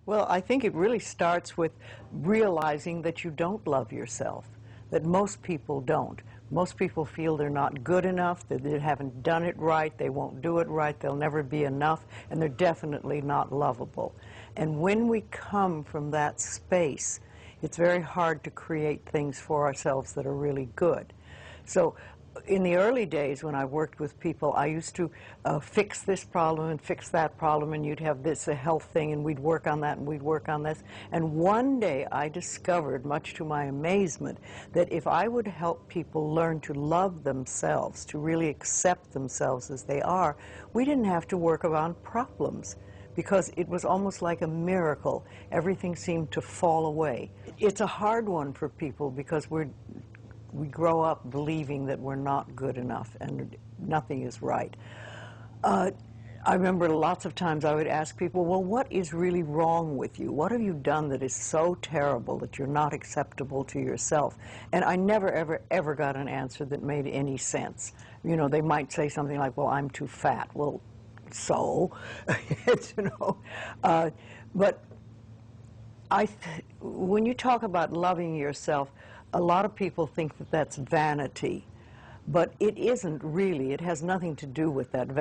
Well, I think it really starts with realizing that you don't love yourself, that most people don't. Most people feel they're not good enough, that they haven't done it right, they won't do it right, they'll never be enough, and they're definitely not lovable. And when we come from that space, it's very hard to create things for ourselves that are really good. So in the early days when I worked with people, I used to fix this problem and fix that problem, and you'd have this, a health thing, and we'd work on that, and we'd work on this. And one day I discovered, much to my amazement, that if I would help people learn to love themselves, to really accept themselves as they are, we didn't have to work on problems, because it was almost like a miracle. Everything seemed to fall away. It's a hard one for people because we grow up believing that we're not good enough and nothing is right. I remember lots of times I would ask people, well, what is really wrong with you? What have you done that is so terrible that you're not acceptable to yourself? And I never, ever, ever got an answer that made any sense. You know, they might say something like, well, I'm too fat. Well, so, you know. But when you talk about loving yourself, a lot of people think that that's vanity, but it isn't really. It has nothing to do with that.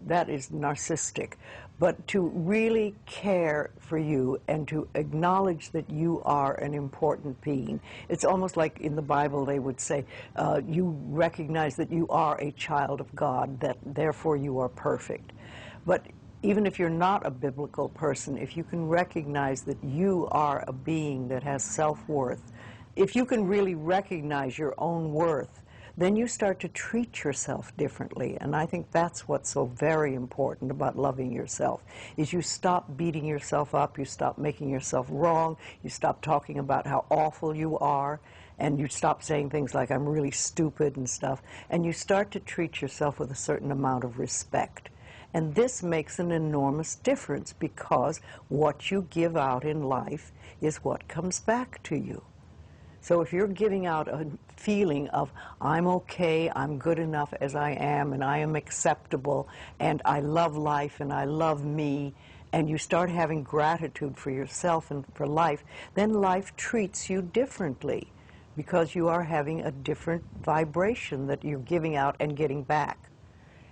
That is narcissistic. But to really care for you and to acknowledge that you are an important being. It's almost like in the Bible they would say, you recognize that you are a child of God, that therefore you are perfect. But even if you're not a biblical person, if you can recognize that you are a being that has self-worth, if you can really recognize your own worth, then you start to treat yourself differently. And I think that's what's so very important about loving yourself, is you stop beating yourself up, you stop making yourself wrong, you stop talking about how awful you are, and you stop saying things like, I'm really stupid and stuff, and you start to treat yourself with a certain amount of respect. And this makes an enormous difference, because what you give out in life is what comes back to you. So if you're giving out a feeling of, I'm okay, I'm good enough as I am, and I am acceptable, and I love life, and I love me, and you start having gratitude for yourself and for life, then life treats you differently, because you are having a different vibration that you're giving out and getting back.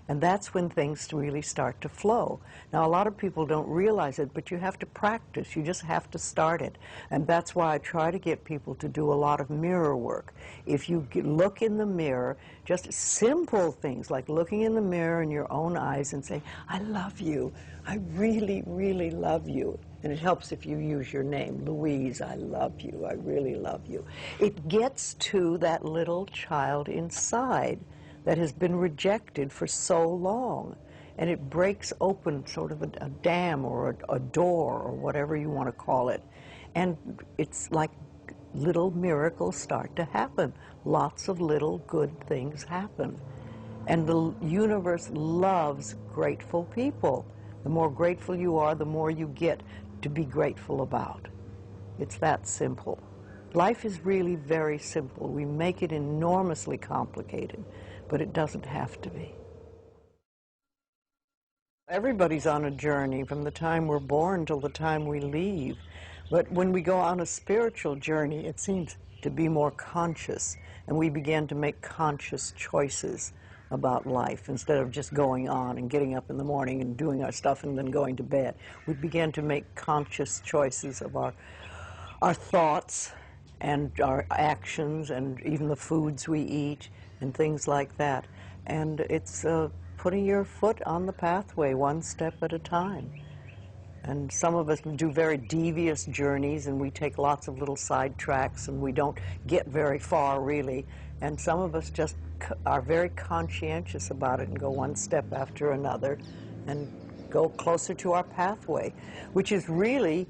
And that's when things really start to flow. Now, a lot of people don't realize it, but you have to practice. You just have to start it. And that's why I try to get people to do a lot of mirror work. If you look in the mirror, just simple things like looking in the mirror in your own eyes and saying, I love you. I really, really love you. And it helps if you use your name, Louise, I love you. I really love you. It gets to that little child inside that has been rejected for so long, and it breaks open sort of a dam or a door or whatever you want to call it, and it's like little miracles start to happen. Lots of little good things happen, and the universe loves grateful people. The more grateful you are, the more you get to be grateful about. It's that simple. Life is really very simple. We make it enormously complicated, but it doesn't have to be. Everybody's on a journey from the time we're born till the time we leave. But when we go on a spiritual journey, it seems to be more conscious, and we begin to make conscious choices about life instead of just going on and getting up in the morning and doing our stuff and then going to bed. We begin to make conscious choices of our thoughts and our actions and even the foods we eat and things like that. And it's putting your foot on the pathway one step at a time. And some of us do very devious journeys, and we take lots of little side tracks, and we don't get very far, really. And some of us just are very conscientious about it and go one step after another and go closer to our pathway, which is really,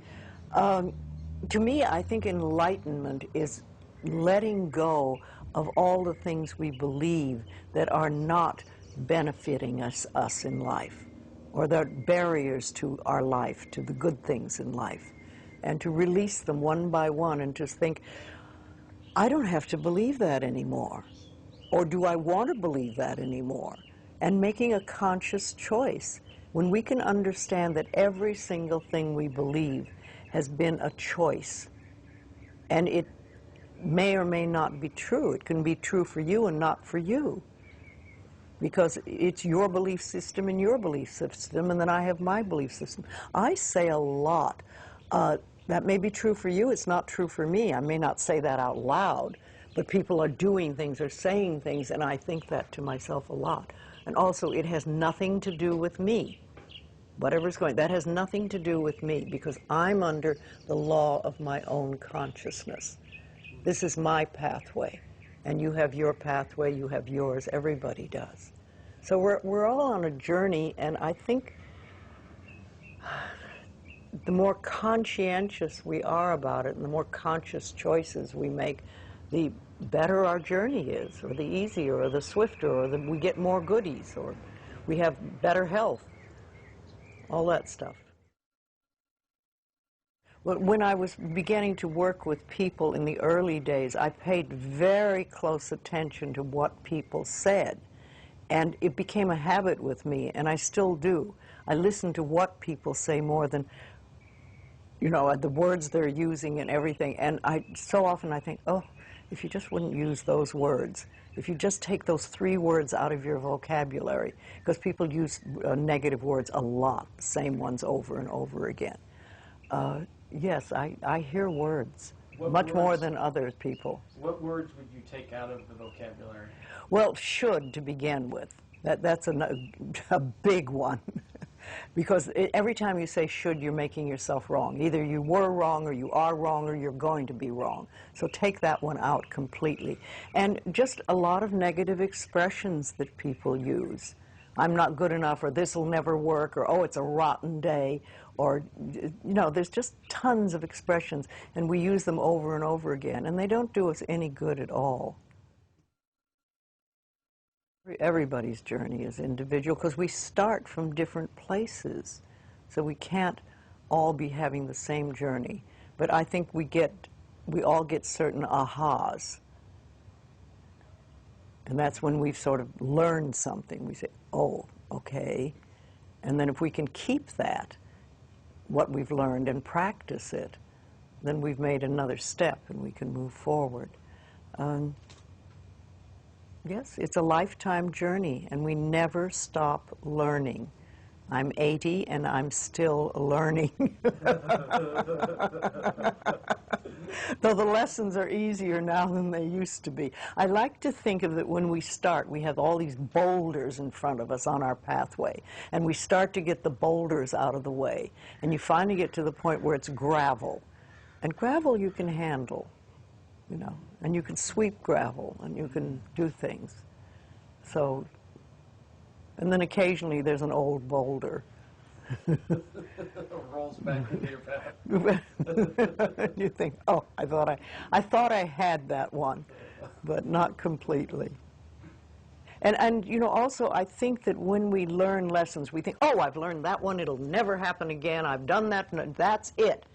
to me, I think enlightenment is letting go of all the things we believe that are not benefiting us in life, or that are barriers to our life, to the good things in life, and to release them one by one and just think, I don't have to believe that anymore, or do I want to believe that anymore? And making a conscious choice. When we can understand that every single thing we believe has been a choice. And it may or may not be true. It can be true for you and not for you. Because it's your belief system and your belief system, and then I have my belief system. I say a lot. That may be true for you, it's not true for me. I may not say that out loud, but people are doing things or saying things, and I think that to myself a lot. And also, it has nothing to do with me. Whatever's going, that has nothing to do with me, because I'm under the law of my own consciousness. This is my pathway, and you have your pathway, you have yours, everybody does. So we're all on a journey, and I think the more conscientious we are about it, and the more conscious choices we make, the better our journey is, or the easier, or the swifter, or we get more goodies, or we have better health, all that stuff. When I was beginning to work with people in the early days, I paid very close attention to what people said, and it became a habit with me, and I still do. I listen to what people say more than, you know, the words they're using and everything, and so often I think, oh, if you just wouldn't use those words, if you just take those 3 words out of your vocabulary, because people use negative words a lot, the same ones over and over again. Yes, I hear words, much more than other people. What words would you take out of the vocabulary? Well, should to begin with. That's a big one. Because every time you say should, you're making yourself wrong. Either you were wrong, or you are wrong, or you're going to be wrong. So take that one out completely. And just a lot of negative expressions that people use. I'm not good enough, or this will never work, or oh, it's a rotten day, or, you know, there's just tons of expressions, and we use them over and over again, and they don't do us any good at all. Everybody's journey is individual because we start from different places, so we can't all be having the same journey. But I think we all get certain ahas, and that's when we've sort of learned something. We say, oh, okay, and then if we can keep that, what we've learned, and practice it, then we've made another step and we can move forward. Yes, it's a lifetime journey, and we never stop learning. I'm 80, and I'm still learning. Though the lessons are easier now than they used to be. I like to think of it when we start, we have all these boulders in front of us on our pathway, and we start to get the boulders out of the way, and you finally get to the point where it's gravel. And gravel you can handle. You know, and you can sweep gravel, and you can do things. So, and then occasionally there's an old boulder. Rolls back into your path. You think, oh, I thought I had that one, but not completely. And you know, also I think that when we learn lessons, we think, oh, I've learned that one, it'll never happen again, I've done that, and that's it.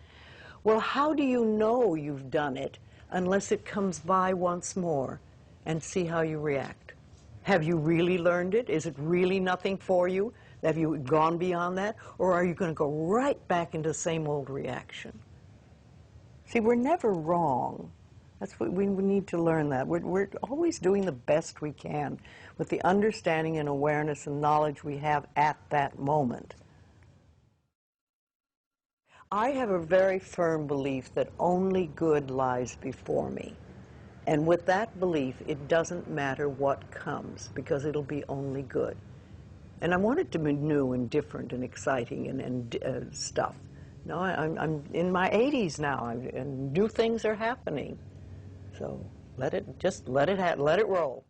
Well, how do you know you've done it unless it comes by once more and see how you react? Have you really learned it? Is it really nothing for you? Have you gone beyond that? Or are you going to go right back into the same old reaction? See, we're never wrong. That's what we need to learn that. We're always doing the best we can with the understanding and awareness and knowledge we have at that moment. I have a very firm belief that only good lies before me. And with that belief, it doesn't matter what comes, because it'll be only good. And I want it to be new and different and exciting and stuff. No, I'm in my 80s now, and new things are happening. So let it roll.